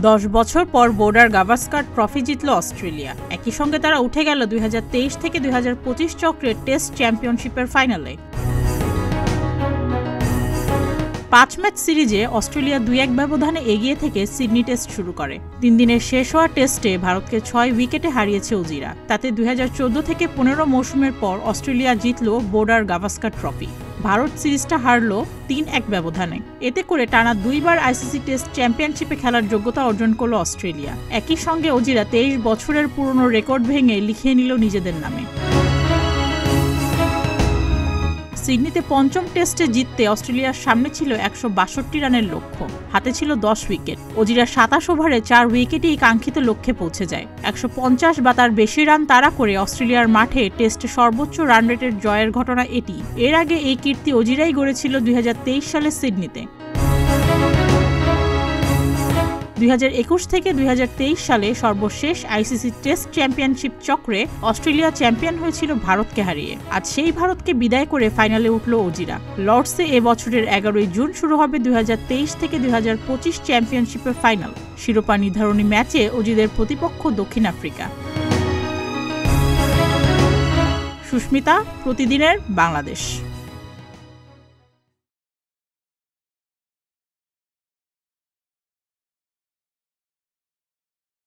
10 বছর পর boarder Gavaskar trophy জিতল অস্ট্রেলিয়া। একই সঙ্গে তারা উঠে গেল 2023 থেকে 2025 চক্রের টেস্ট চ্যাম্পিয়নশিপের ফাইনালে। 5 ম্যাচ সিরিজে অস্ট্রেলিয়া 2-1 ব্যবধানে এগিয়ে থেকে সিডনি টেস্ট শুরু করে। 3 দিনের শেষ হওয়া টেস্টে ভারতকে 6 উইকেটে হারিয়েছে অজিরা। তাতে 2014 থেকে 15 মৌসুমের পর অস্ট্রেলিয়া জিতল বোর্ডার গাভাস্কার ট্রফি। ভারত সিরিজটা হারল 3-1 ব্যবধানে। এতে করে টানা 2বার আইসিসি টেস্ট চ্যাম্পিয়নশিপে খেলার যোগ্যতা অর্জন করল অস্ট্রেলিয়া। একই সঙ্গে অজিরা 23 বছরের পুরনো রেকর্ড ভেঙে লিখিয়ে নিল নিজেদের নামে। সিডনিতে পঞ্চম টেস্টে জিততে অস্ট্রেলিয়ার সামনে ছিল 162 রানের লক্ষ্য, হাতে ছিল 10 উইকেট। অজিরা 27 ওভারে 4 উইকেটেই কাঙ্ক্ষিত লক্ষ্যে পৌঁছে যায়। 150 বা তার বেশি রান তাড়া করে অস্ট্রেলিয়ার মাঠে টেস্টে সর্বোচ্চ রান রেটের জয়ের ঘটনা এটি। এর আগে এই কীর্তি অজিরাই গড়েছিল 2023 সালে সিডনিতে। 2021 থেকে 2023 সালে সর্বশেষ আইসিসি টেস্ট চ্যাম্পিয়নশিপ চক্রে অস্ট্রেলিয়া চ্যাম্পিয়ন হয়েছিল ভারতকে হারিয়ে। আজ সেই ভারতকে বিদায় করে ফাইনালে উঠল অজিরা। লর্ডসে এবছরের 11 জুন শুরু হবে 2023 থেকে 2025 চ্যাম্পিয়নশিপের ফাইনাল। শিরোপা নির্ধারণী ম্যাচে অজিদের প্রতিপক্ষ দক্ষিণ আফ্রিকা। সুস্মিতা, প্রতিদিনের বাংলাদেশ।